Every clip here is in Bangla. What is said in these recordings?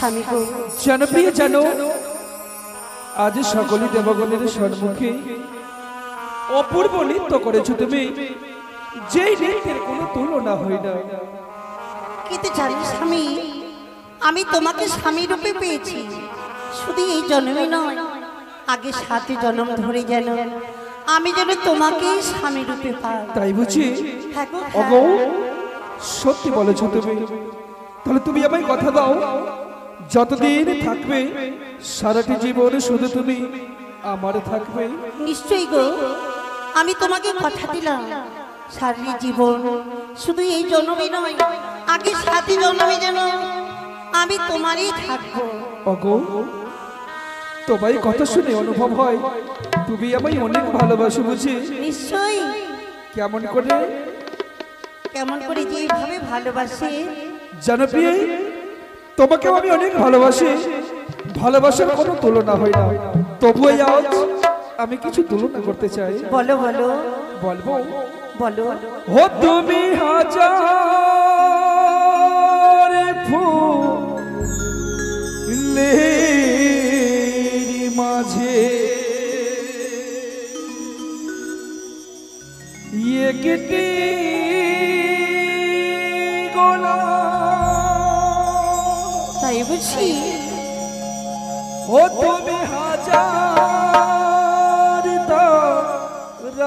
স্বামী গো। জনপ্রিয় জানো, আজ সকলেই দেবগণের সম্মুখে অপূর্ব নৃত্য করেছো তুমি, যেই নৃত্যের কোনো তুলনা হয় না। কিন্তু জানো স্বামী, আমি তোমাকে স্বামী রূপে পেয়েছি, শুধু এই জন্মে নয়, আগে 7 জন্ম ধরে যেন আমি যেন তোমাকে স্বামী রূপে পাই। তাই বুঝি? হ্যাঁ গো, ওগো, হ্যাঁ। সত্যি বলেছো তুমি। তাহলে তুমি আমায় কথা দাও, যতদিন থাকবে সারাটি জীবন শুধু তুমি আমার থাকবে। নিশ্চয়ই গো, আমি তোমাকে কথা দিলাম, সারা জীবন শুধু এই জন্মে নয়, আগে 7 জন্মে যেন আমি তোমারই থাকবো। ওগো, তোমায় কথা শুনে অনুভব হয় তুমি আমায় অনেক ভালোবাসো বুঝি। নিশ্চয়ই। কেমন করে? কেমন করে যে এইভাবে ভালোবাসে। জনপ্রিয়, তোমাকেও আমি অনেক ভালোবাসি, ভালোবাসার কোনো তুলনা হয় না। তবুও আজ আমি কিছু তুলনা করতে চাই। বলো বলো। বলবো? বলো। ও তুমি হাজার ফুলের মাঝে একটি গোলাপ। তাই বুঝি? ও তুমি হাজার তারার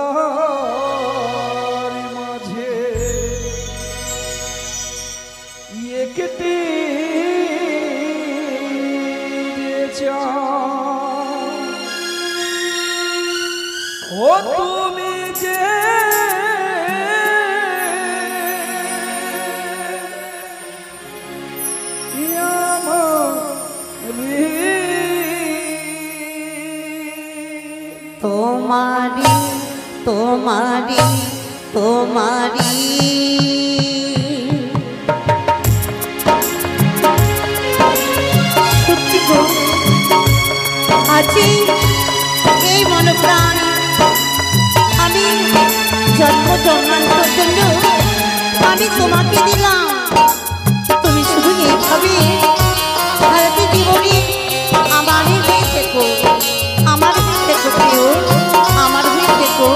মাঝে একটি চাঁদ। ও তুমি যে তোমারি তোমারি তোমারি সত্যি গো, আজি এই মনপ্রাণ আমি জন্ম জন্মান্তর জন্য আমি তোমাকে দিলাম। তুমি শুধু এইভাবে সারাটি জীবনে আমার হয়ে থেকো, আমার হয়ে থেকো প্রিয়, আমার হয়ে থেকো।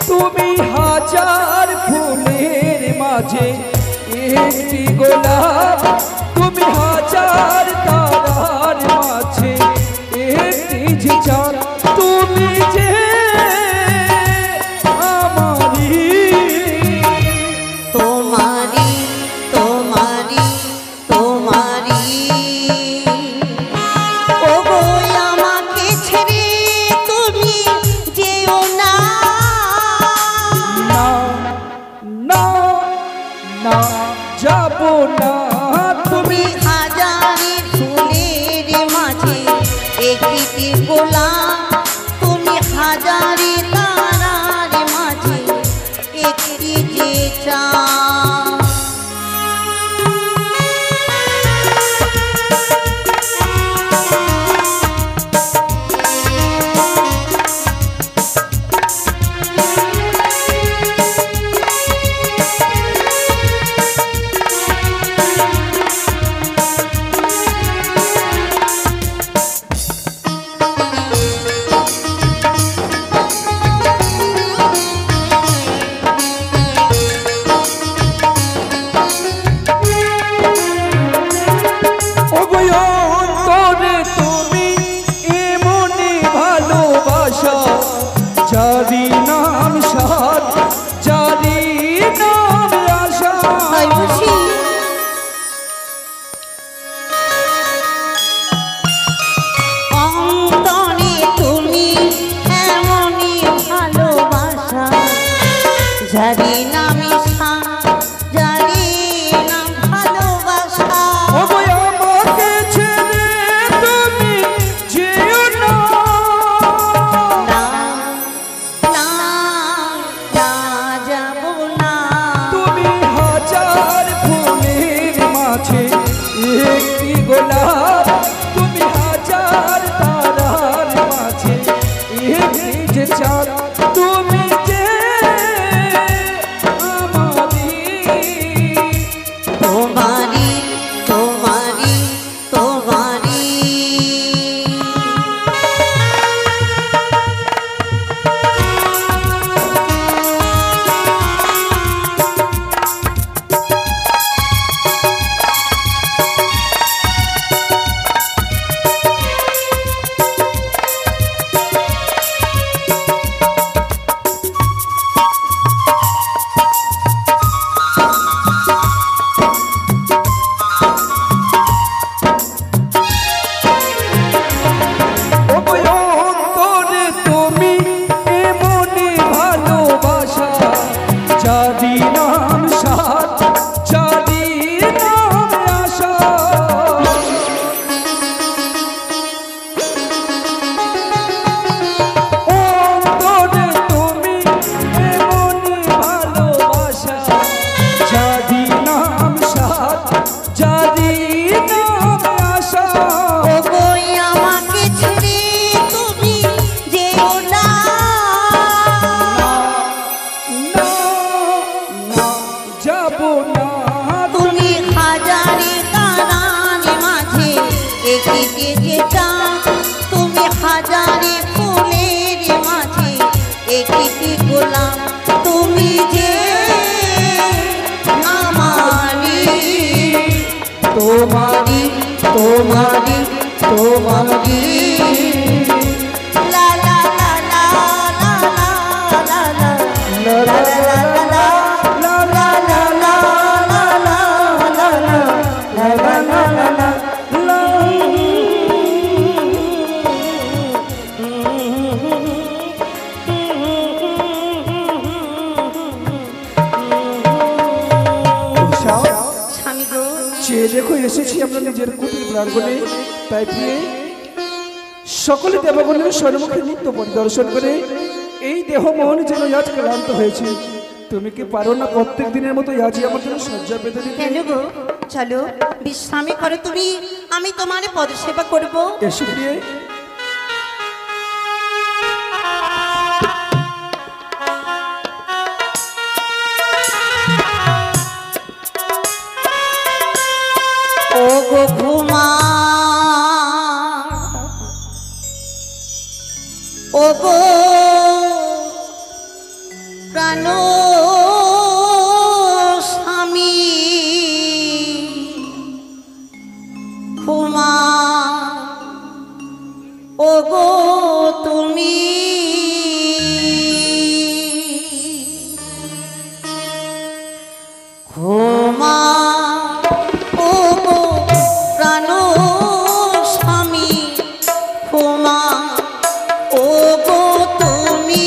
তুমি হাজার ফুলের মাঝে একটি গোলাপ, তুমি হাজার তারার মাঝে একটি চাঁদ। তুমি যে আমারি তোমারি তোমারি তোমারি ও গো, আমাকে ছেড়ে তুমি যেও না। না না না, যাব না। তুমি হাজারের ফুলের মাঝে একটি গোলাপ, তুমি হাজারে তারার মাঝে একটি যে চাঁদ। তোমারি তোমারি তোমারি লা লা লা লা লা লা লা লা দেখো এসেছি আমরা নিজের কুটির প্রাঙ্গণে, তাই প্রিয়ে সকলে দেবগণের সম্মুখে নিত্য পরিদর্শন করে এই দেহ মন যেন আজ ক্লান্ত হয়েছে। তুমি কি পারো না প্রত্যেক দিনের মতো আজই আমার জন্য শয্যা পেতে দিতে? কেন গো, চলো বিশ্রামে করো তুমি, আমি তোমার পদ সেবা করবো। এসো প্রিয়ে। ও গো ঘুমা, ও গো প্রাণ স্বামী, ঘুমা ও গো তুমি, ঘুমা ও গো প্রাণ স্বামী, ঘুমা ও গো তুমি।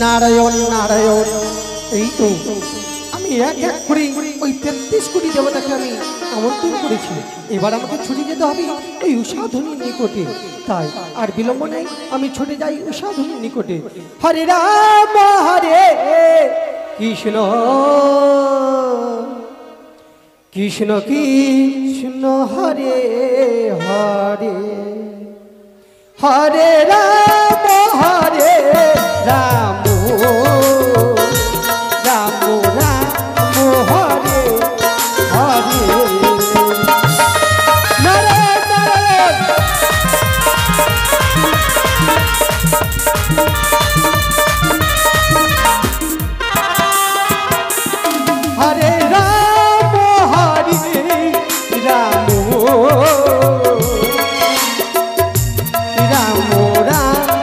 নারায়ণ নারায়ণ। এই তো আমি এক এক করে ওই 33 কোটি দেবতাকে আমি আমন্ত্রণ করেছি। এবার আমাকে ছুটে যেতে হবে ওই উষাধনির নিকটে। তাই আর বিলম্ব নেই, আমি ছুটে যাই উষাধনির নিকটে। হরে রাম হরে কৃষ্ণ কৃষ্ণ কৃষ্ণ হরে হরে, হরে রাম রাম রাম রাম হরে হরে। নারায়ণ নারায়ণ। হরে রাম রাম রাম রাম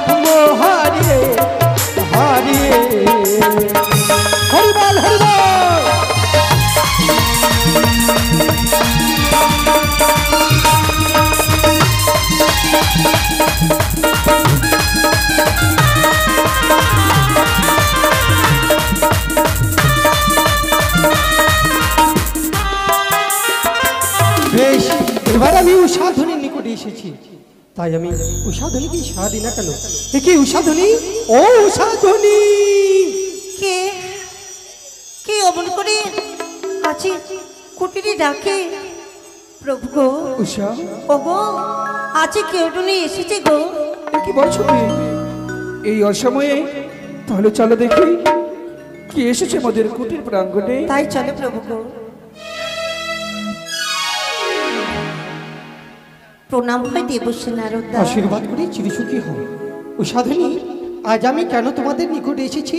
উষাধ্বনির নিকটে এসেছি, তাই আমি উষাধ্বনিকে সাড়া দিই না কেন? এ কি উষাধ্বনি? ও উষাধ্বনি! কে কে অমন করে আছে কুটিরে ডাকে? প্রভু গো, উষা, ওগো, আছে কেউ টুনি এসেছে গো। এ কি বলছো কি এই অসময়ে? তাহলে চলো দেখি কি এসেছে আমাদের কুটির প্রাঙ্গণে। তাই চলে প্রভু গো। প্রণাম হয় দেবশ্রী নারদা। আশীর্বাদ করি চিরসুখী হও। উষাধ্বনি, আজ আমি কেন তোমাদের নিকটে এসেছি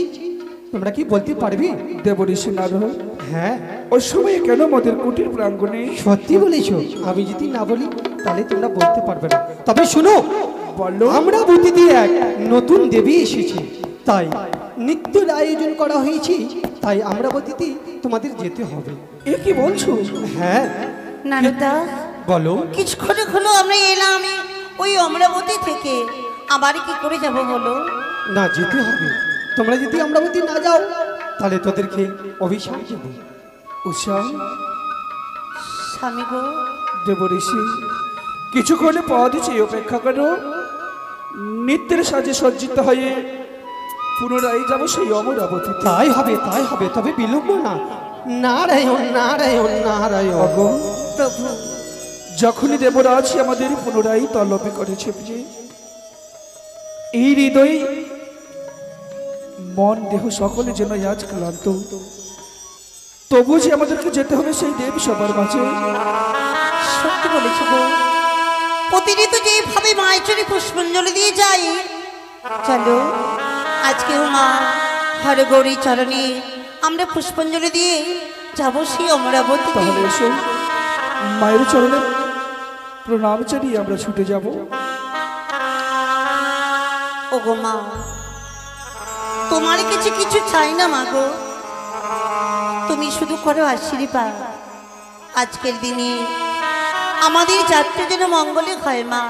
তোমরা কি বলতে পারবে? দেব ঋষি নারদ, হ্যাঁ, ওই সময়ে কেন আমাদের কুটির প্রাঙ্গণে? সত্যি বলেছ। আমি যদি না বলি তাহলে তোমরা বলতে পারবে না। তবে শুনো, বলো। আমরা বুদ্ধিতে এক নতুন দেবী এসেছি, তাই নৃত্যের আয়োজন করা হয়েছে। তাই আমরা বুদ্ধিতে তোমাদের যেতে হবে। এ কি বলছো? হ্যাঁ, নারদা, বলো। কিছুক্ষণ হলো আমরা এলাম ওই অমরাবতী থেকে, আবার কি করে যাব বলো? না, যেতে হবে। তোমরা যদি অমরাবতী না যাও তাহলে তোদেরকে অভিশাপ দেব। উষা, স্বামী গো, দেব ঋষি, কিছুক্ষণে পাওয়া দিচ্ছে অপেক্ষা করো। নিত্যের সাজে সজ্জিত হয়ে পুনরায় যাব সেই অমরাবতী। তাই হবে, তাই হবে, তবে বিলম্ব না। নারায়ণ নারায়ণ নারায়ণ। অগো, প্রভু, যখনই দেবরাজ আমাদের পুনরায় তলবে করেছে যে এই হৃদয় মন দেহ সকলে যেন আজ ক্লান্ত, তবু যে আমাদেরকে যেতে হবে সেই দেব সবার মাঝে। সত্যি বলেছ গো। প্রতিনিয়ত যেভাবে মায়ের চরে পুষ্পাঞ্জলি দিয়ে যাই, চলো আজকেও মা হর গৌরী চরণে আমরা পুষ্পাঞ্জলি দিয়ে যাব সেই অমরাবতী। তাহলে এসো, মায়ের চরণে প্রণাম জানিয়ে আমরা ছুটে যাব। ওগো মা, তোমার কাছে কিছু চাই না মা গো, তুমি শুধু করো আশীর্বাদ। আজকের দিনে আমাদের যাত্রা যেন মঙ্গলে হয় মা।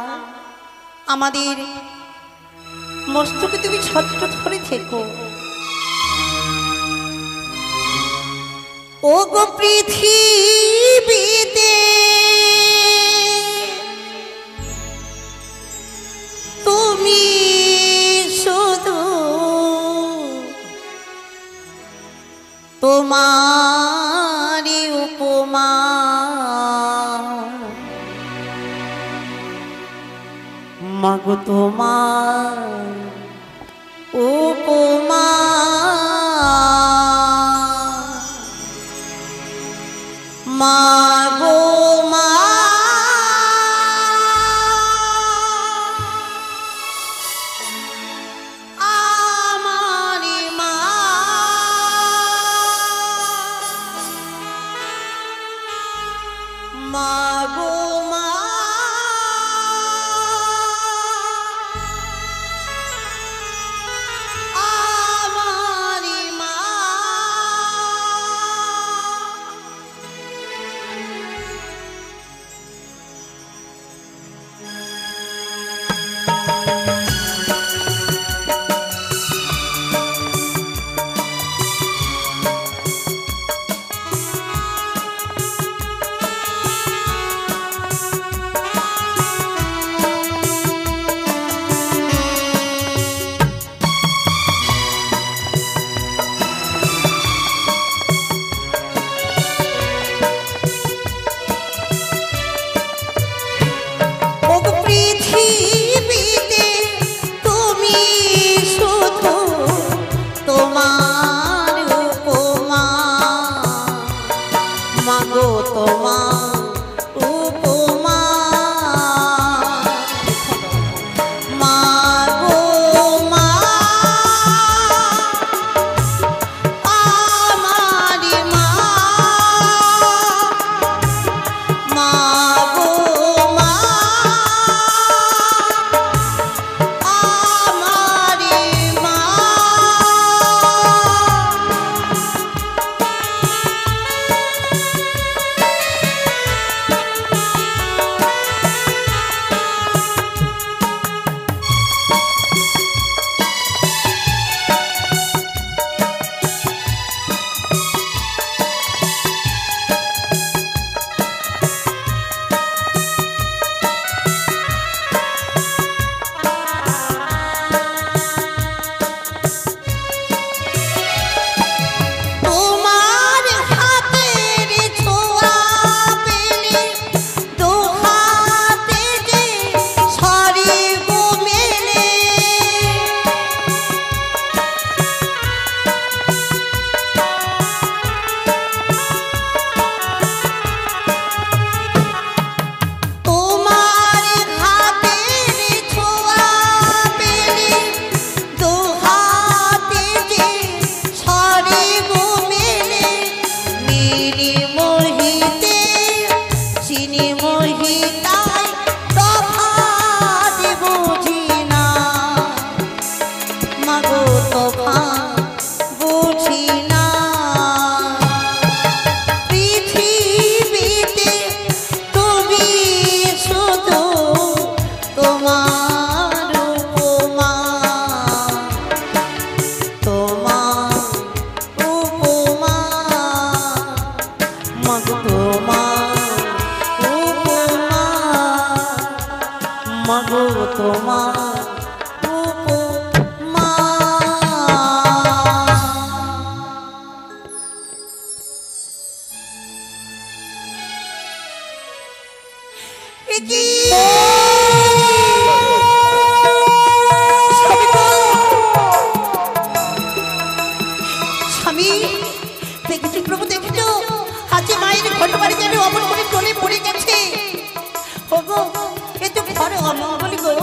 আমাদের মস্তকে তুমি ছত্র ধরে থেকো। ও গো পৃথিবীতে তুমি শুধু তোমারি উপমা, মাগো তোমার উপমা, মাগো মা, আমারি মা, মাগো মা, আমারি মা। মাগো তোমার উপমা। এ কি? স্বামী দেখেছি প্রভু, দেখেছো আজ মায়ের ঘটবাড়ি যেন অমন করে টলে পড়ে গেছে। ওগো এ তো বড় অমঙ্গল গো।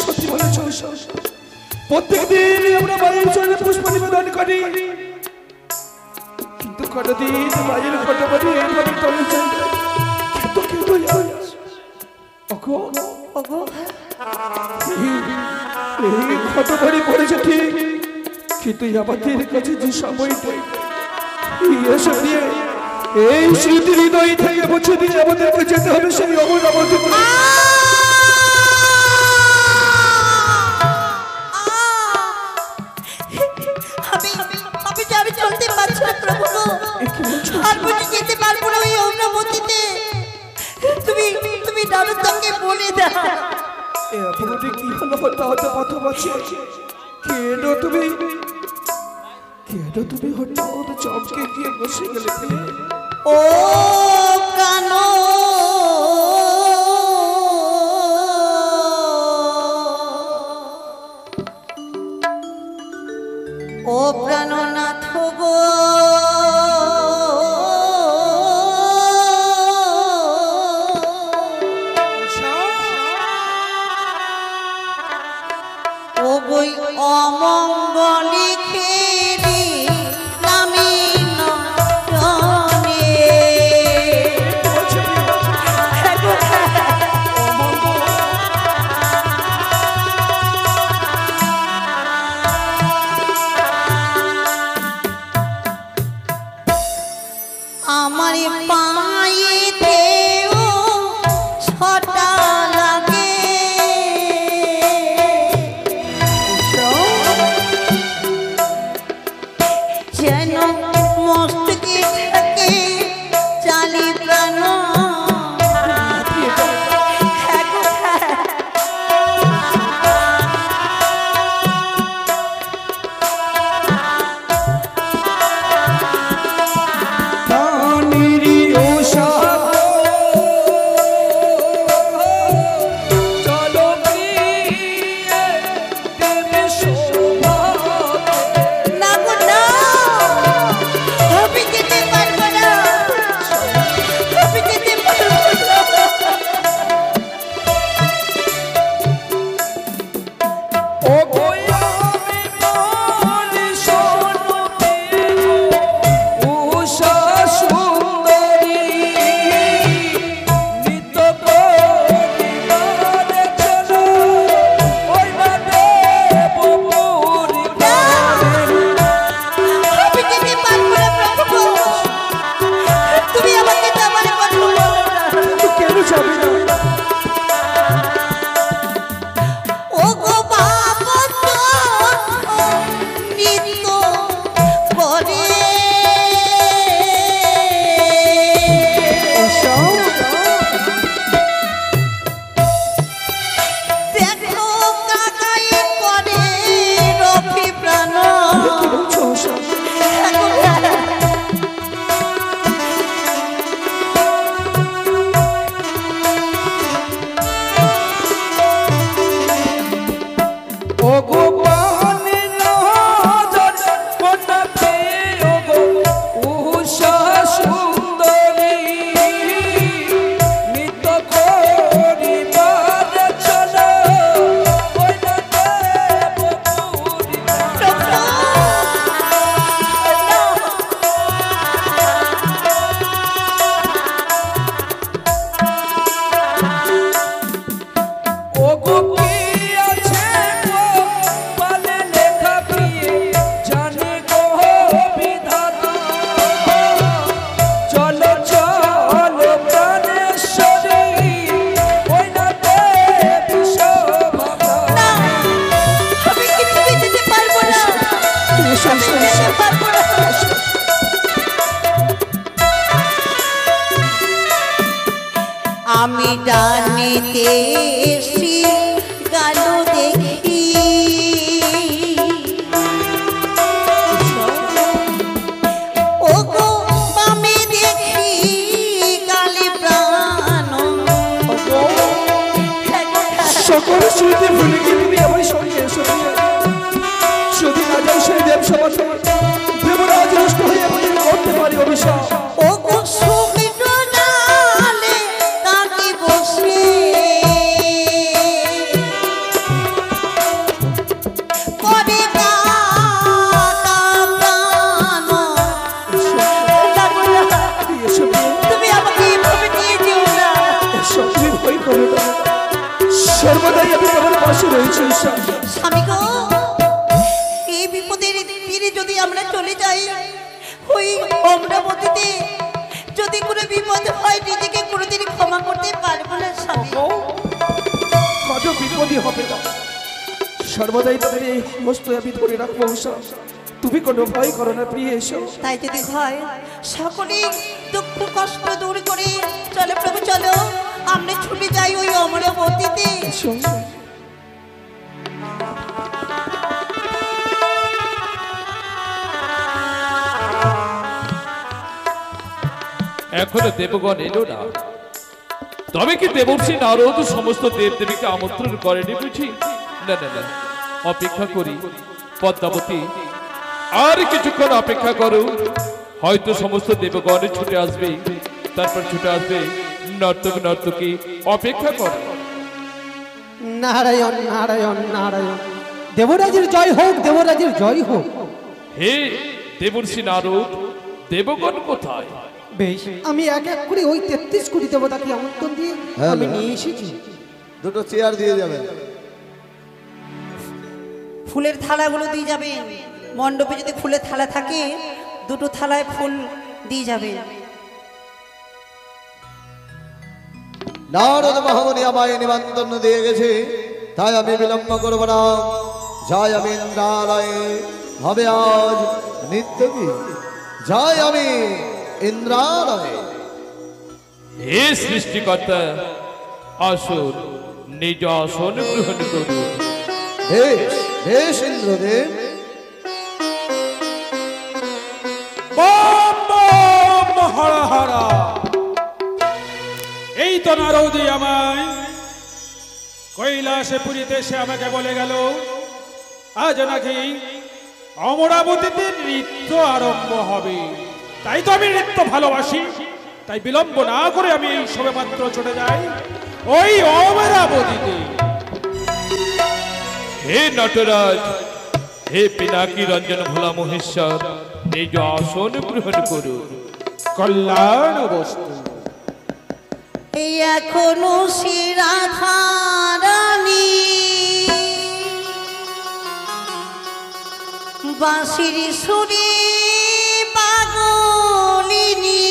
সত্যি বলেছ, প্রত্যেকদিন আমরা মায়ের চরণে পুষ্প নিবেদন করি, কিন্তু কোনদিন মায়ের ঘটবাড়ি এইভাবে টলে যায় না। কিন্তু কিন্তু ওগো ওগো এই ঘটবাড়ি পড়েছে ঠিক, কিন্তু আমাদের কাছে যে সময়টা এসে দিয়ে এই স্মৃতি হৃদয় থেকে মুছে দিয়ে আমাদেরকে যেতে হবে সেই অমরাবতী। আমি চলতে পারছি না প্রভু গো, আর বুঝে যেতে পারবো না ওই অমরাবতীতে। তুমি নরদকে বলে দাও। এ আপনাদের কি হলো? হঠাৎ কথা বলছি কেন তুমি হঠাৎ চমকে গিয়ে বসে গেলে? ও প্রাণ ও প্রাণনাথ গো, ও বই অমঙ্গলি খেরি নামি নয়নে। আমার পায়েতেও ছটা লাগে, যেন মস্তকে থাকে চালি প্রাণ। প্রাণেরই ডানেতে শ্রী গাল দেখি ও গো বামে দেখি গালে প্রাণ সকল স্মৃতি ভুলে গিয়ে তুমি আমার সঙ্গে এসো প্রিয়া। যদি না যাই সেই দেব সভা দেবরাজ নষ্ট হয়ে আমাদের করতে পারি অভিশাপ। ও গো সুমিত ডালে তাকে বসে করে এসো প্রিয়া, তুমি আমাকে এইভাবে নিয়ে যেও না। এসো, তুমি ভয় করো না। সর্বদাই আমি তোমার পাশে রয়েছি ঈশা। স্বামী গো, এই বিপদের তীরে যদি আমরা চলে যাই, ওই অমরাবতীতে যদি কোনো বিপদ হয় নিজেকে কোনোদিন ক্ষমা করতে পারবো না স্বামী। কত বিপদই হবে না, সর্বদাই তাদের এই হস্ত আমি ধরে রাখবো ঈশা। তুমি কোনো ভয় করো না প্রিয়, এসো। তাই যদি হয় সকলে দুঃখ কষ্ট দূর করে চলো প্রভু চলো, আমরা ছুটে যাই ওই অমরাবতীতে। এসো। এখনো দেবগণ এলো না, তবে কি দেবর্ষি নারদ সমস্ত দেবদেবীকে আমন্ত্রণ করেনি বুঝি? না না না, অপেক্ষা করি পদ্মাবতী, আর কিছুক্ষণ অপেক্ষা করো, হয়তো সমস্ত দেবগণ ছুটে আসবে, তারপর ছুটে আসবে নর্তক নর্তকী। অপেক্ষা করো। নারায়ণ নারায়ণ নারায়ণ, দেবরাজের জয় হোক, দেবরাজের জয় হোক। হে দেবর্ষি নারদ, দেবগণ কোথায়? বেশ, আমি এক এক করে ওই 33 কোটি দেবতাকে আমন্ত্রণ দিয়ে আমি নিয়ে এসেছি। দুটো চেয়ার দিয়ে যাবেন। ফুলের থালাগুলো দিয়ে যাবেন, মণ্ডপে যদি ফুলের থালা থাকে দুটো থালায় ফুল দিয়ে যাবেন। নারদ মহামুনি আমায় নিমন্ত্রণ দিয়ে গেছে, তাই আমি বিলম্ব করব না। যাই আমি ইন্দ্রালয়ে, হবে আজ নিত্য কি? যাই আমি ইন্দ্রালয়ে। হে সৃষ্টিকর্তা, আসুন নিজ আসন গ্রহণ করুন। বেশ বেশ ইন্দ্রদেব। বম বম হরা হরা, এই তো নারদী আমায় কৈলাসে পুরীতে সে আমাকে বলে গেল আজ নাকি অমরাবতীতে নৃত্য আরম্ভ হবে। তাই তো আমি নৃত্য ভালোবাসি, তাই বিলম্ব না করে আমি এই সবে মাত্র চলে যাই ওই অমরাবতীতে। হে নটরাজ, হে পিনাকি রঞ্জন ভোলা মহেশ্বর, নিজ আসন গ্রহণ করুন। কল্যাণ বস্তু এই এখনো সে রাধারানী বাঁশির সুরে পাগলিনী,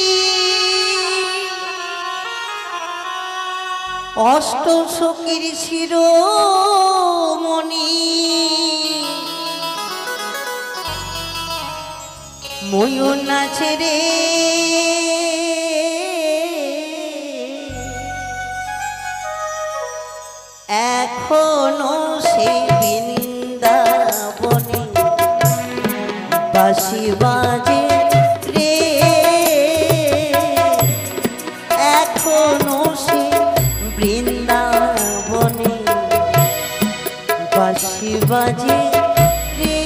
অষ্ট সখীর শিরোমণি, ময়ূর নাচে রে এখনো সে বৃন্দাবনে বাঁশি বাজে রে, এখনো সে বৃন্দাবনে বাঁশি বাজে রে।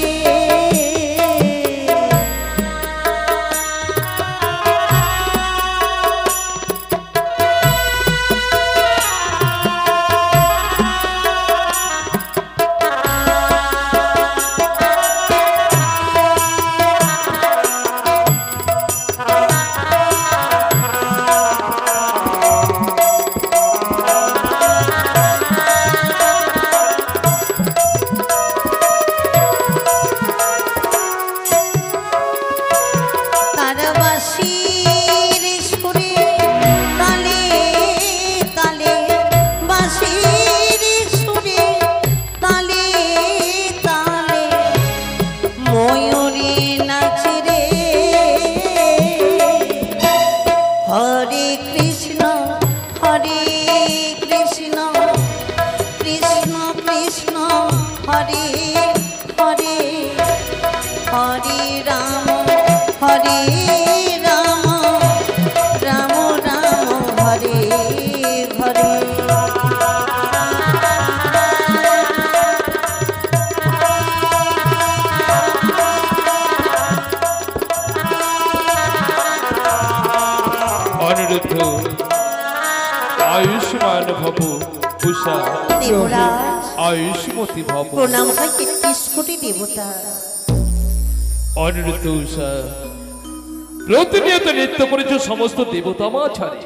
হরে অনিরুদ্ধ আয়ুষ্মান ভব উষা দেবরাজ আয়ুষ্মতি ভব প্রণাম হয় ৩৩ কোটি দেবতা। অনিরুদ্ধ উষা প্রতিনিয়ত নৃত্য করেছ সমস্ত দেবতা মা ছাড়ে,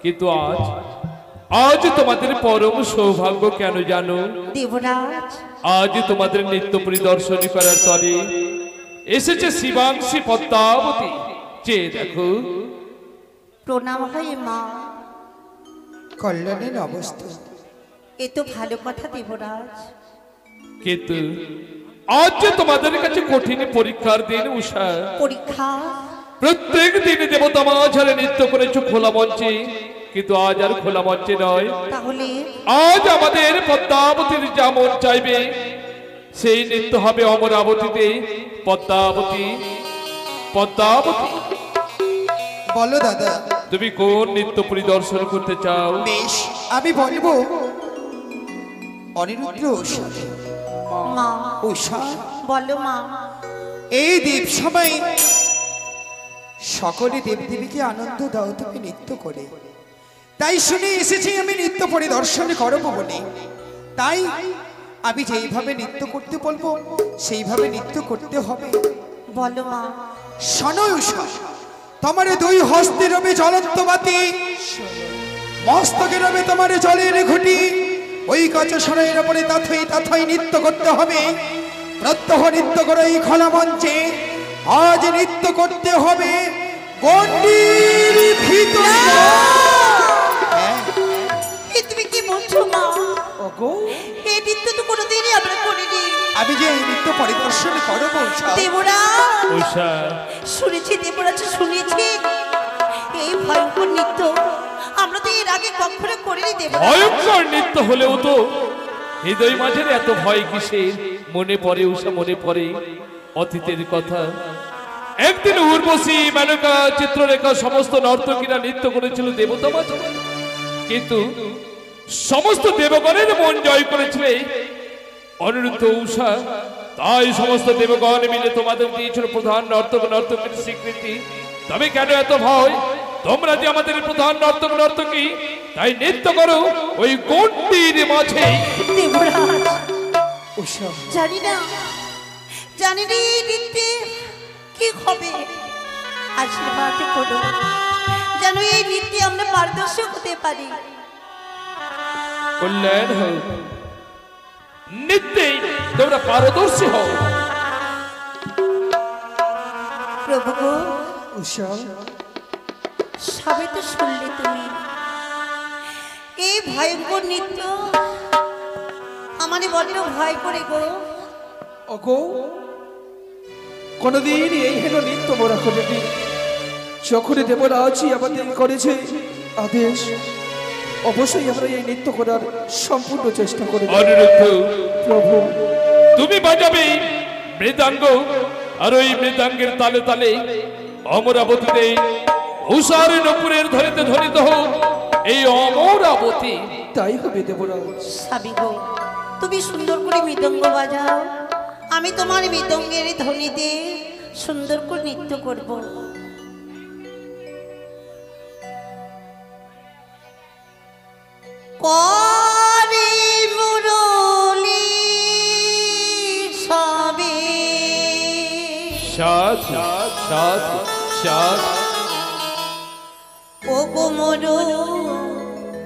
কিন্তু আজ তোমাদের পরম সৌভাগ্য কেন জানো? দেবরাজ আজ তোমাদের নৃত্য পরিদর্শনী করার তরে এসেছে শিবাংশী পদ্মাবতী। চেয়ে দেখো। প্রণাম হয় মা। কল্যাণের অবস্থা এ তো ভালো কথা দেবরাজ। কিন্তু আজ যে তোমাদের কাছে কঠিন পরীক্ষার দিন উষা। পরীক্ষা? প্রত্যেক দিন দেবতা মাঝারে নৃত্য করেছো খোলা মঞ্চে, কিন্তু আজ আর খোলা মঞ্চে নয়। তাহলে আজ আমাদের পদ্মাবতীর যেমন চাইবে সেই নৃত্য হবে অমরাবতীতে। পদ্মাবতী পদ্মাবতী বলো দাদা। তুমি কোন নৃত্য পরিদর্শন করতে চাও? বেশ, আমি বলবো অনিরুদ্ধ উষা। মা উষা, বলো মা। এই দ্বীপ সময় সকলে দেবদেবীকে আনন্দ দাও তুমি নৃত্য করে, তাই শুনে এসেছি আমি নৃত্য পরিদর্শন করবো বলে। তাই আমি যেইভাবে নৃত্য করতে বলবো সেইভাবে নৃত্য করতে হবে। বলো মা। শোনো উষা, তোমার দুই হস্তে রবে জ্বলন্ত বাতি, মস্তকে রবে তোমার জলের ঘুটি। ওই কাছে সরের উপরে তাথই নৃত্য করতে হবে। প্রত্যহ নৃত্য করে এই খোলা মঞ্চে আজ নৃত্য করতে হবে গণ্ডির ভিতরে। এ তুমি কি বলছো মা? ওগো, এই নৃত্য তো কোনোদিনই আমরা করিনি। আমি যে এই নৃত্য পরিদর্শন করবো উষা। দেবরাজ উষা শুনেছি, দেবরাজ শুনেছি, এই ভয়ঙ্কর নৃত্য আমরা তো এর আগে কখনো করিনি দেবরাজ। ভয়ঙ্কর নৃত্য হলেও তো হৃদয় মাঝের এত ভয় কিসের? মনে পড়ে উষা, মনে পড়ে অতীতের কথা। একদিন উর্বশী, মেনকা, চিত্ররেখা সমস্ত নর্তকীরা নৃত্য করেছিল দেবতা মাঝে, কিন্তু সমস্ত দেবগণের মন জয় করেছিলে অনিরুদ্ধ উষা। তাই সমস্ত দেবগণ মিলে তোমাদের দিয়েছিল প্রধান নর্তকের স্বীকৃতি। তবে কেন এত ভয়? তোমরা যে আমাদের প্রধান নর্তকী, তাই নৃত্য করো ওই গণ্ডির মাঝে। দেবরাজ উষা, জানি না এই নৃত্যে কি হবে। আশীর্বাদ করো যেন এই নৃত্যে আমরা পারদর্শী হতে পারি। কল্যাণ হোক, নৃত্যে তোমরা পারদর্শী হও। প্রভু গো, উষা, সবে তো শুনলে তুমি এই ভয়ঙ্কর নৃত্য। আমারে বড্ড ভয় করে গো। ওগো, কোনদিন এই হেন নৃত্য মোরা করেনি। যখন দেবরাজই আমাদের করেছে আদেশ, অবশ্যই আমরা এই নৃত্য করার সম্পূর্ণ চেষ্টা করে অনিরুদ্ধ, প্রভু। তুমি বাজাবে মৃদাঙ্গ, আর ওই মৃদাঙ্গের তালে তালে অমরাবতীতে উষার নপুরের ধরিতে ধ্বনিত হোক এই অমরাবতী। তাই হবে দেবরাজ। সাবি গো, তুমি সুন্দর করে মৃদঙ্গ বাজাও, আমি তোমার মৃদঙ্গের ধ্বনিতে সুন্দর করে নৃত্য করব। করে মুরলি সবে সাধু সাধু সাধু। ও গো মুরলিওয়ালা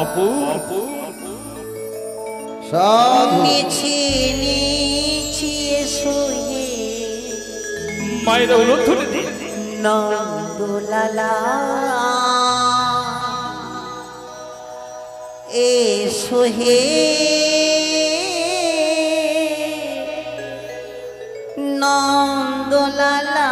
অপূর্ব সাধু নিচে নিচে শুয়ে মায়েরা উলুধ্বনি দিন। নন্দলালা এসো হে নন্দলালা।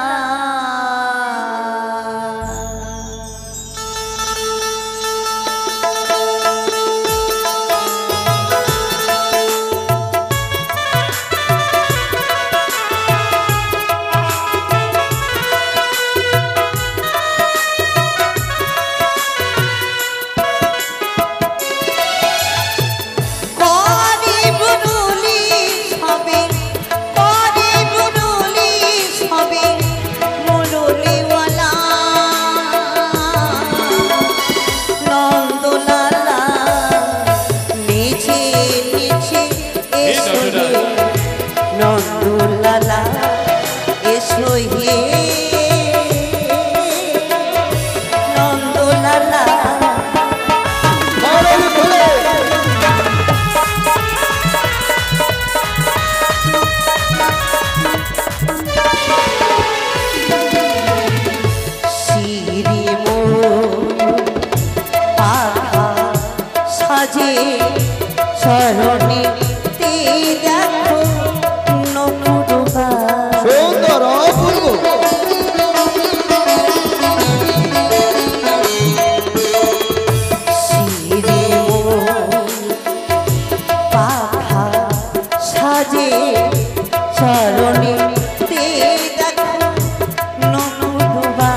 করে মুরলি সবে, করে মুরলি নন্দলালা এসো হে নন্দলালা শিরি মোর পাখা সাজে শরণে তে দেখো নকুরবা সুন্দর অপূর্ব শিরে মোর পাখা সাজে শরণে তে দেখো নকুরবা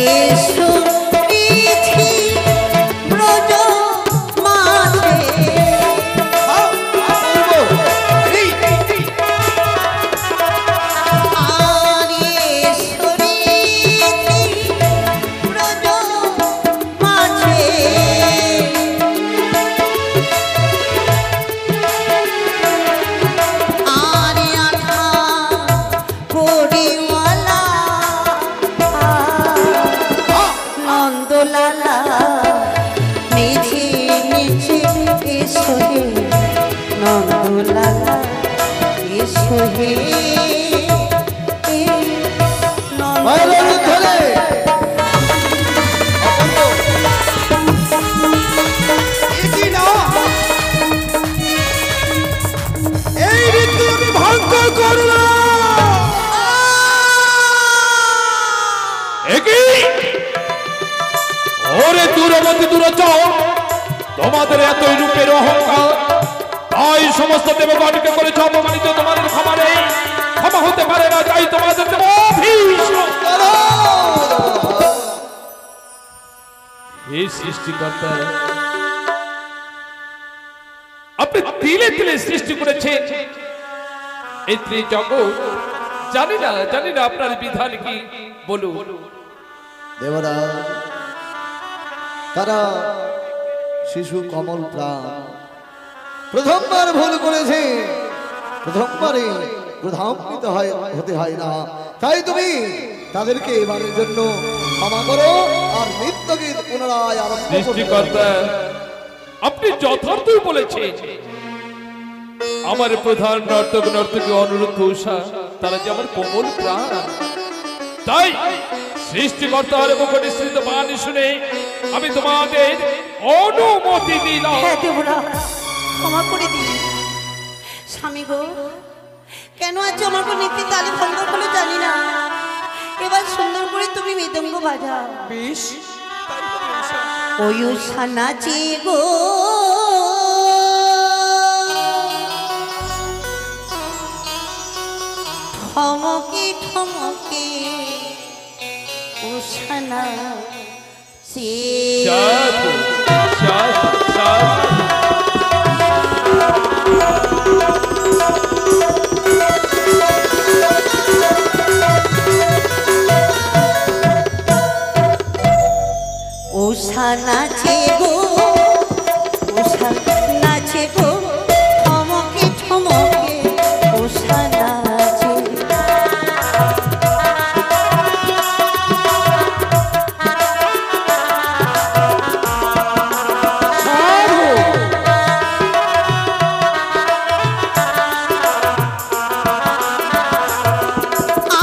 এসো পৃথি ব্রজ মাঝে আরে শরীরে ব্রজ মাঝে আরে আঠা করিওয়ালা নন্দলালা নিচে নিচে এসো হে নন্দলালা এসো হে এ মায়ের নন্দলালা ধরে এই রীতি আমি ভঙ্গ করব একই ওরে দূরবর্তী দূরচর তোমাদের এতই রূপের অহংকার তাই সমস্ত দেবগণকে করেছ অপমানিত তোমাদের ক্ষমা নেই ক্ষমা হতে পারে না তাই তোমাদের দেব অভিশাপ। হে সৃষ্টিকর্তা আপনি তিলে তিলে সৃষ্টি করেছেন এই ত্রিজগৎ জানি না আপনার বিধান কি বলুন। দেবরা তারা শিশু কমল প্রাণ প্রথমবার ভুল করেছে প্রথমবারে প্রধান্বিত হতে হয় না তাই তুমি তাদেরকে এবারের জন্য ক্ষমা করো আর নৃত্য গীত পুনরায় আরম্ভ করতে সৃষ্টিকর্তা আপনি যথার্থই বলেছেন আমার প্রধান নর্তক নর্তকী অনুরুদ্ধ উষা তারা যে আমার কোমল প্রাণ তাই সৃষ্টিকর্তার মুখ নিঃসৃত বাণী শুনে আমি তোমাদের অনুমতি দিলাম। হ্যাঁ দেবরা ক্ষমা করে দিই স্বামী গো কেন আজ আমার কোন নীতি তালে ভঙ্গ করলে জানি না এবার সুন্দর করে তুমি মৃদঙ্গ বাজাও বেশ ওই উষা নাচে গো ঠমকে ঠমকে উষা নাচে সাধু সাধু সাধু উষা নাচে গো উষা নাচে গো ঠমকে ঠমকে উষা নাচে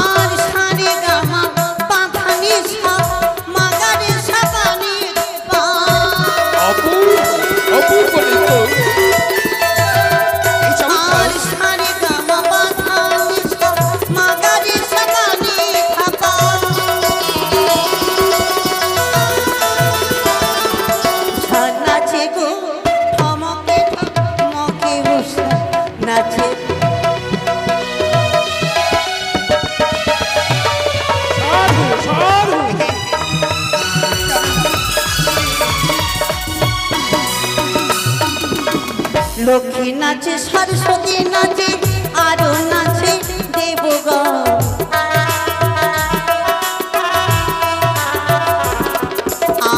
আর সারে গামা পাখানি সা মাগারে সাবানি পা অপূর্ব নৃত্য আর সারে গামা পাখানি সা মাগারে সাবানি থাকা নাচে গো ঠমকে ঠমকে উষা নাচে সাধু সাধু লক্ষ্মী নাচে সরস্বতী নাচে আরো নাচে দেবগণ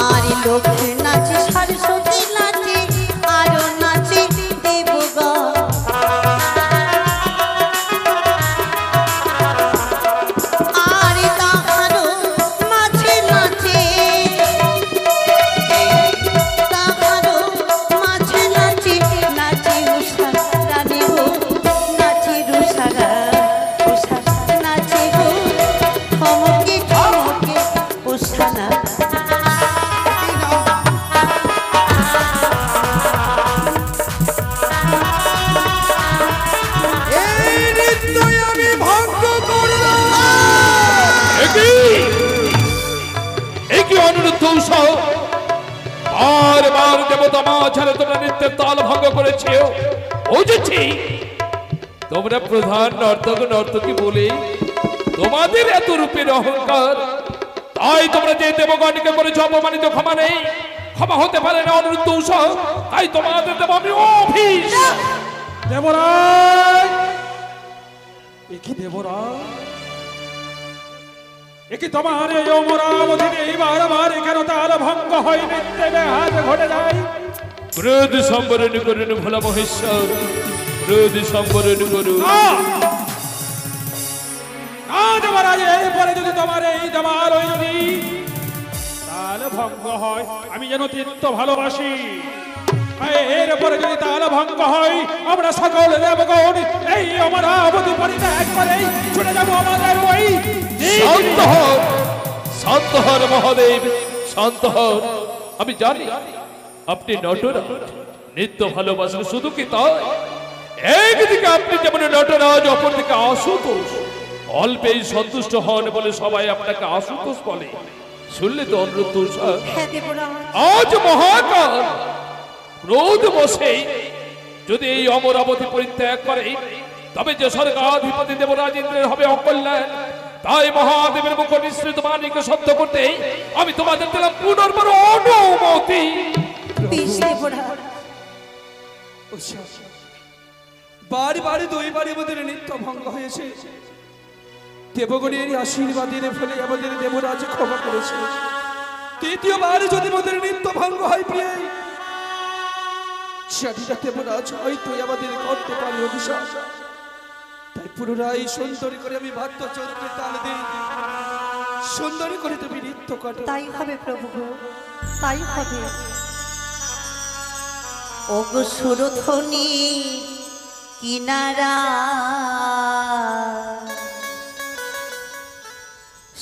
আর লক্ষ্মী নাচে সরস্বতী নাচে আরো নাচে দেবগণ অনুরোধ বারবার দেবতা মা ছাড়া তোমরা নৃত্যের তাল ভঙ্গ করেছে বুঝেছি তোমরা প্রধান নর্তক নর্তকী বলে তোমাদের এত রূপের অহংকার তাই তোমরা যে দেবগণকে করেছ অপমানিত ক্ষমা নেই ক্ষমা হতে পারে না অনুরোধ তাই তোমাদের দেব আমি অফিস দেবরাজ একি দেবরাজ একি তোমার এই অমরাবতীতে বারবার কেন তাল ভঙ্গ হয় নৃত্যে ব্যাঘাত ঘটে যায় ক্রোধ সম্বরণ করুন ভোলা মহেশ্বর ক্রোধ সম্বরণ করুন দেবরাজ এরপরে যদি তোমার এই দেওয়াল যদি তাল ভঙ্গ হয় আমি যেন তিক্ত ভালোবাসি এরপরে যদি তাল ভঙ্গ হয় আমরা সকল দেবগণ এই অমরাবতী পরিত্যাগ করে ছুটে যাবো আমাদের ওই শান্ত হন শান্ত হন মহাদেব শান্ত হন আমি জানি আপনি নটরাজ নিত্য ভালোবাসেন শুধু কি তাই একদিকে আপনি যেমন নটরাজ অপরদিকে আশুতোষ অল্পেই সন্তুষ্ট হন বলে সবাই আপনাকে আশুতোষ বলে শুনলে তো অনুরোধ হ্যাঁ দেবরাজ আজ মহাকাল ক্রোধ বসে যদি এই অমরাবতী পরিত্যাগ করে তবে যে স্বর্গাধিপতি দেবরাজ ইন্দ্রের হবে অকল্যাণ তাই মহাদেবের মুখ নিঃসৃত বাণীকে সত্য করতে আমি তোমাদের দিলাম পুনর্বার অনুমতি বেশ দেবরাজ বাড়ি বাড়ি দুইবারই আমাদের নৃত্য ভঙ্গ হয়েছে দেবগণের আশীর্বাদের ফলে আমাদের দেবরাজ ক্ষমা করেছে তৃতীয়বার যদি আমাদের নৃত্য ভঙ্গ হয় প্রিয় জানিনা দেবরাজ হয়তো আমাদের করতে পারে অভিশাপ তাই পুনরায় সুন্দর করে আমি বাদ্যযন্ত্রে তাল দিই সুন্দর করে তুমি নৃত্য করো তাই হবে প্রভু গো, তাই হবে ওগো সুরধ্বনি কিনারা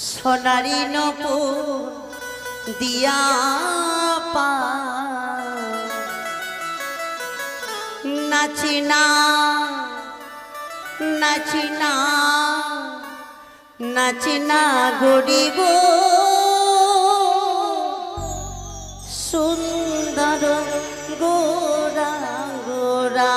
সোনারি নপুর দিয়া পা নাচিনা নাচিনা নাচিনা গড়িব সুন্দর গোরা গোরা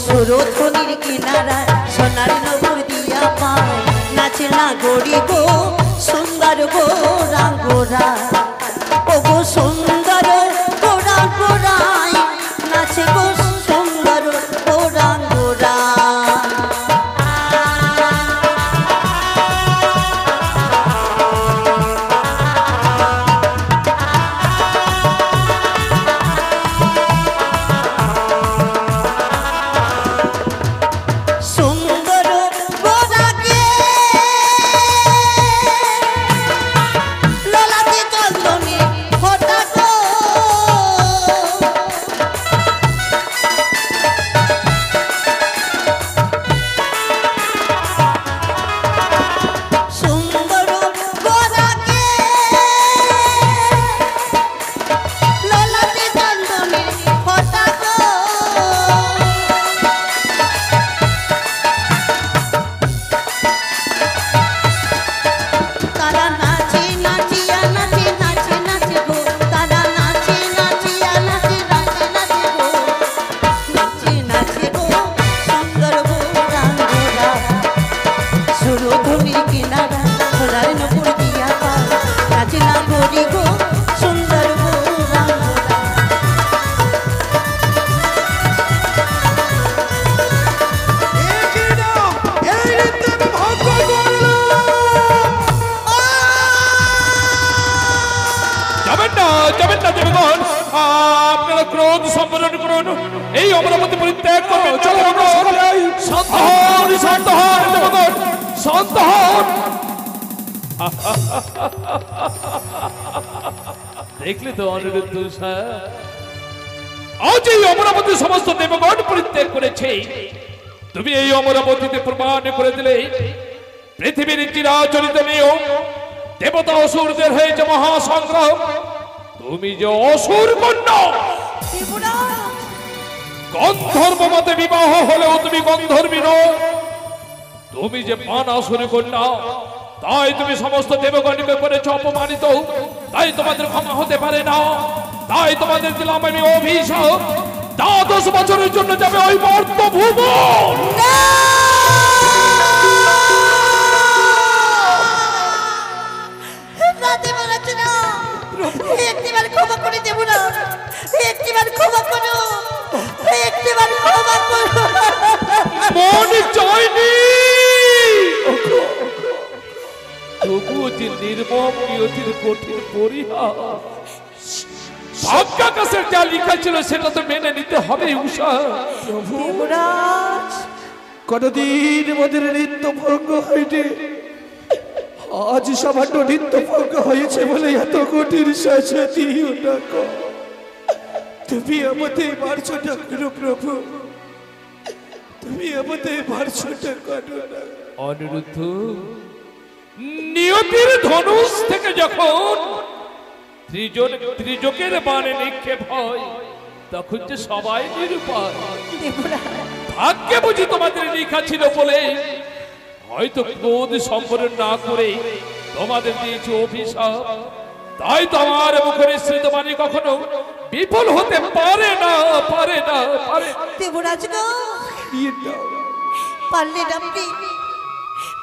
সুরধ্বনির কিনারা সোনার নপুর দিয়া পায় নাচে না গড়ি গো সুন্দর গোরা গোরা ও গো সুন্দর গোরা গোরাই নাচে গো সুন্দর গোরা গোরা আপনারা ক্রোধ সম্বরণ করুন এই অমরাবতী পরিত্যাগ করবেন চলো আমরা সকলে শান্ত হন শান্ত হন দেবগণ শান্ত হন দেখলে তো অনিরুদ্ধ আজ এই অমরাবতী সমস্ত দেবগণ পরিত্যাগ করেছে। তুমি এই অমরাবতীতে প্রমাণ করে দিলে পৃথিবীর চিরাচরিত নিয়ম দেবতা অসুরদের হয়েছে মহাসংগ্রাম। তুমি যে অসুর কন্যা, দেবরাজ গন্ধর্ব মতে বিবাহ হলেও তুমি গন্ধর্বী নও। তুমি যে বানাসুর কন্যা, তাই তুমি সমস্ত দেবগণকে করেছ অপমানিত। তাই তোমাদের ক্ষমা হতে পারে না। তাই তোমাদের দিলাম আমি অভিশাপ, 10 বছরের জন্য যাবে ওই মর্ত ভুবন। না দেবরাজ না, একটিবার ক্ষমা করে দেবরাজ, একটিবার ক্ষমা করো, একটিবার ক্ষমা করো। মন চাইনি, তবুও যে নির্মম নিয়তির কঠিন পরিহাস, ভাগ্যাকাশের যা লেখা ছিল সেটা তো মেনে নিতে হবে। উষা, দেবরাজ কতদিন আমাদের নৃত্য ভঙ্গ হয়নি, আজ সামান্য নৃত্য ভঙ্গ হয়েছে বলে এত কঠিন শাস্তি দিও না গো। তুমি আমাদের মারছো না করো প্রভু, তুমি আমাদের মারছো না করো না। অনিরুদ্ধ, নিয়তির ধনুষ থেকে যখন ত্রিজকের বাণে নিক্ষেপ হয়, তখন যে সবাই নিরুপায়। দেবরাজ ভাগ্যে বুঝি তোমাদের লেখা ছিল বলে হয়তো ক্রোধ সম্বরণ না করে তোমাদের দিয়েছে অভিশাপ। তাই তো আমার মুখে নিঃসৃত বাণী কখনো বিফল হতে পারে না, পারে না, পারে না। দেবরাজ গো, পারলেন আপনি,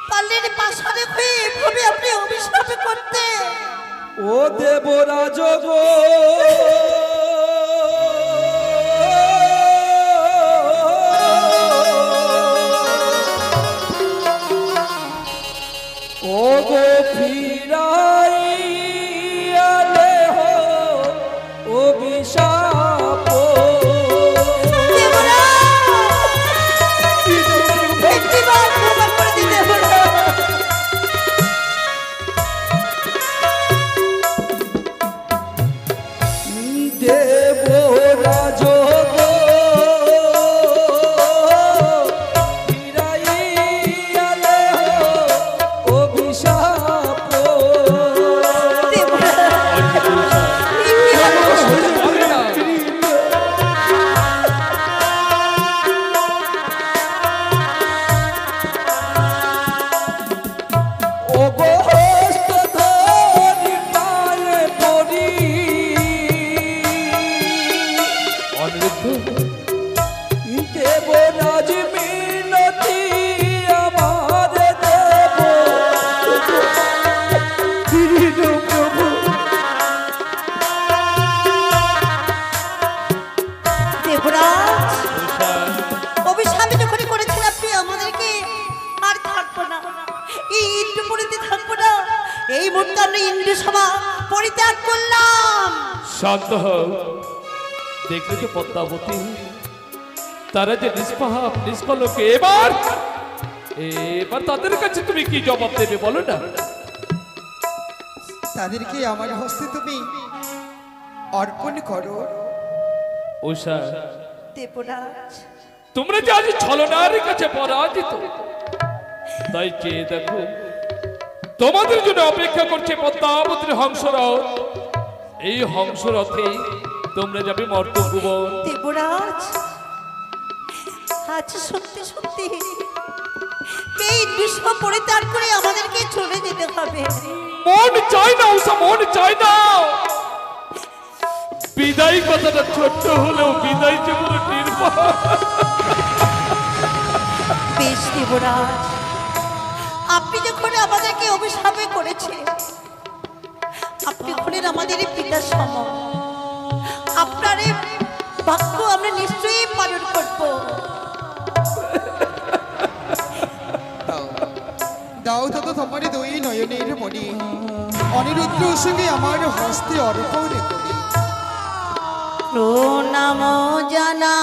পারলেন পাশারে হয়ে এভাবে আপনি অভিশাপ করতে। ও দেবরাজ গো, ও গো ফিরাইয়ালে হো অভিশাপ। একটিবার ক্ষমা করে দিন দেবরাজ। দেবরাজ গো, ফিরাইয়ালে হো অভিশাপ। পারে না। ও গো হস্ত ধরি পায়ে পড়ি, অনিরুদ্ধ, দেবরাজ মিনতি আমার দেব দীন প্রভু। দেবরাজ উষা, অভিশাপ যখনই করেছেন আপনি আমাদেরকে, আর থাকবো না, এই ইন্দ্রপুরীতে থাকবো না। এই মুহূর্তে আমরা ইন্দ্র সভা পরিত্যাগ করলাম। শান্ত হও। দেখলে তো পদ্মাবতী, তারা যে নিষ্পাপ নিষ্কলঙ্ক। এবার তাদের কাছে তুমি কি জবাব দেবে বলো না? তাদেরকে আমার হস্তে তুমি অর্পণ করো। উষা, দেবরাজ তোমরা যে আজ ছলনার কাছে পরাজিত, তাই চেয়ে দেখো তোমাদের জন্য অপেক্ষা করছে পদ্মাবতীর হংসরথ। এই হংসরথে তোমরা যাবে মর্তভুবন। দেবরাজ আজ সত্যি সত্যি এই দৃশ্য পরিত্যাগ করে আমাদেরকে চলে যেতে হবে। মন চাই না উষা, মন চাই না। বিদায় কথাটা ছোট্ট হলেও বিদায় জীবন নির্ভর। বেশ দেবরাজ, আপনি যখন আমাদেরকে অভিশাপে করেছে, আপনি হলেন আমাদের পিতার সম। আপনার এই বাক্য আমরা নিশ্চয়ই পালন করব। দাও তত তোমার দুই নয়নের মণি, অনিরুদ্ধ সঙ্গে আমার হস্তে অর্পণ করি। প্রণাম জানা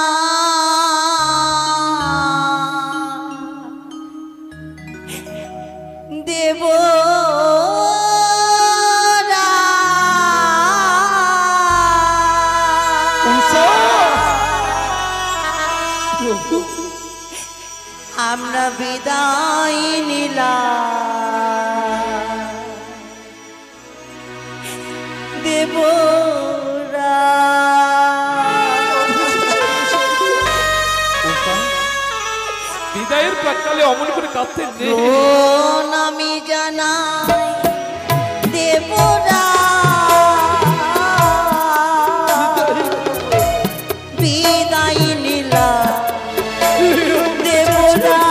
দেব উষা, আমরা বিদায় নিলাম দেবরা। বিদায়ের প্রাককালে অমন করে কাঁদতেন রে। আমি জানাই দেবরা বিদায় নিলাম দেবরা।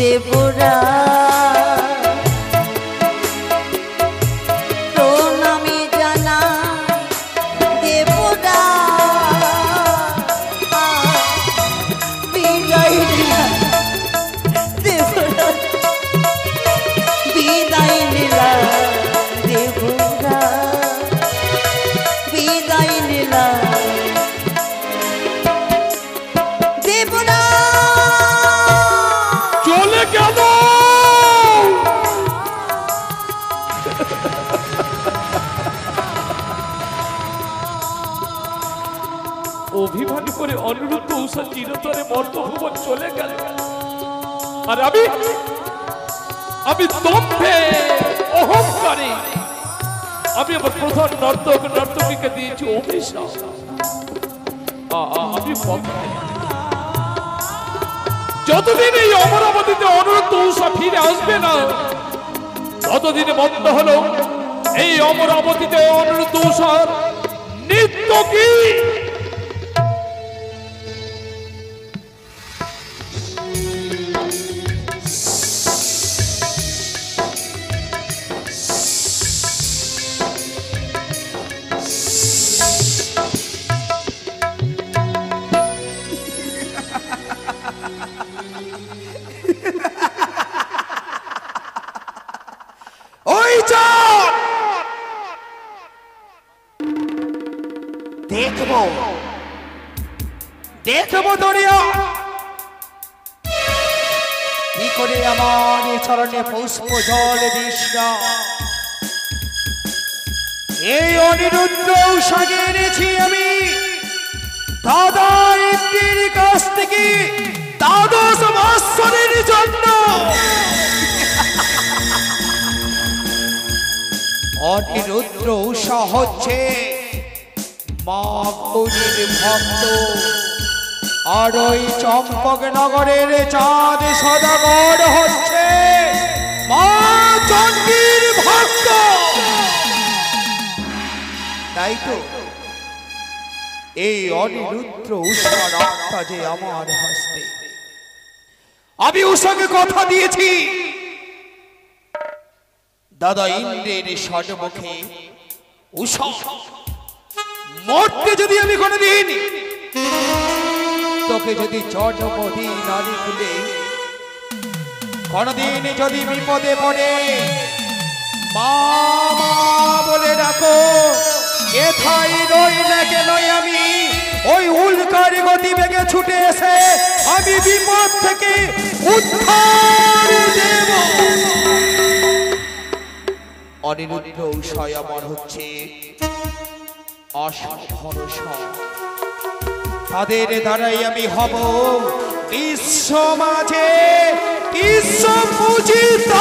দেবরা প্রণামে জানাই দেবরা বিদায় নিলাম দেবরা বিদায় নিলাম দেবরা বিদায় নিলাম দেবরা। চলে গেল অভিমান করে অনিরুদ্ধ উষা চিরতরে মর্তভুবন চলে গেল। আর আমি দম্ভে অহংকারে আমি আমার প্রধান নর্তকীকে দিয়েছি অভিশাপ। আমি যতদিন এই অমরাবতীতে অনিরুদ্ধ উষা ফিরে আসবে না ততদিনে বন্ধ হলো এই অমরাবতীতে অনিরুদ্ধ উষার নিত্য কি। দেখবো দরিয়া কি করে আমার চরণে পুষ্প জল দিস না। এই অনিরুদ্ধ উষাকে এনেছি আমি দাদা ইন্দ্রের কাছ থেকে দ্বাদশ বৎসরের জন্য। অনিরুদ্ধ উষা হচ্ছে মা গৌরীর ভক্ত আর ওই চম্পক নগরের চাঁদ সদাগর হচ্ছে মা চণ্ডীর ভক্ত। তাই তো এই অনিরুদ্ধ উষার আত্মা যে আমার হস্তে। আমি উষাকে কথা দিয়েছি দাদা ইন্দ্রের ষড়মুখে উষা মরতে যদি আমি কোনোদিন তোকে যদি জন্মদি নারী খুলে কোনদিন যদি বিপদে পড়ে মা মা বলে ডাকো এথাই রই না কেন আমি ওই উল্কার গতি বেগে ছুটে এসে আমি বিপদ থেকে উদ্ধার দেব। অনিরুদ্ধ উষায় আমার হচ্ছে আশা ভরসা। তাদের দ্বারাই আমি হব বিশ্ব মাঝে বিশ্ব পূজিত।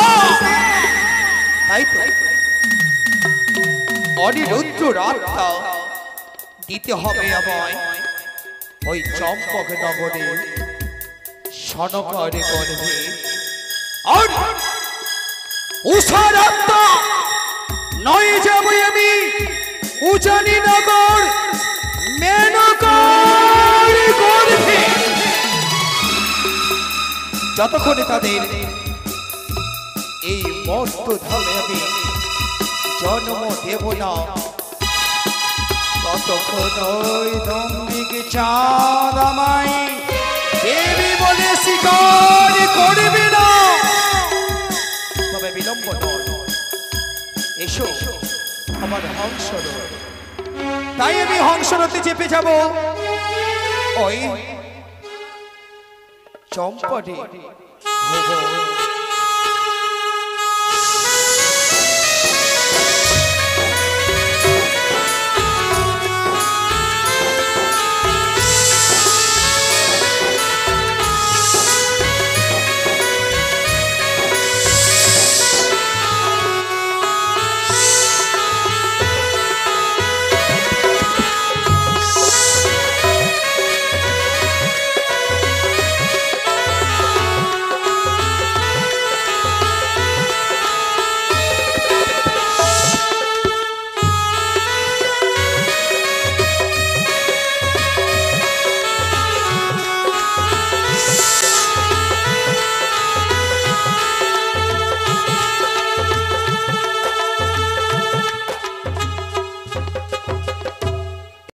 তাই তো অনিরুদ্ধ আত্মা দিতে হবে আমায় ওই চম্পক নগরে সনকরে গর্ভে আর উষার আত্মা নয় যাব আমি উজানি নগর মেনকার গর্ভে যতক্ষণে তাদের এই মস্ত ধামে আমি জন্ম দেব না ততক্ষণ ওই দম্ভিক চাঁদ আমায় দেবী বলে স্বীকার করবে না। তবে বিলম্ব নয়, এসো আমার হংসরথ। তাই আমি হংসরথে চেপে যাব ওই চম্পটে ভুবন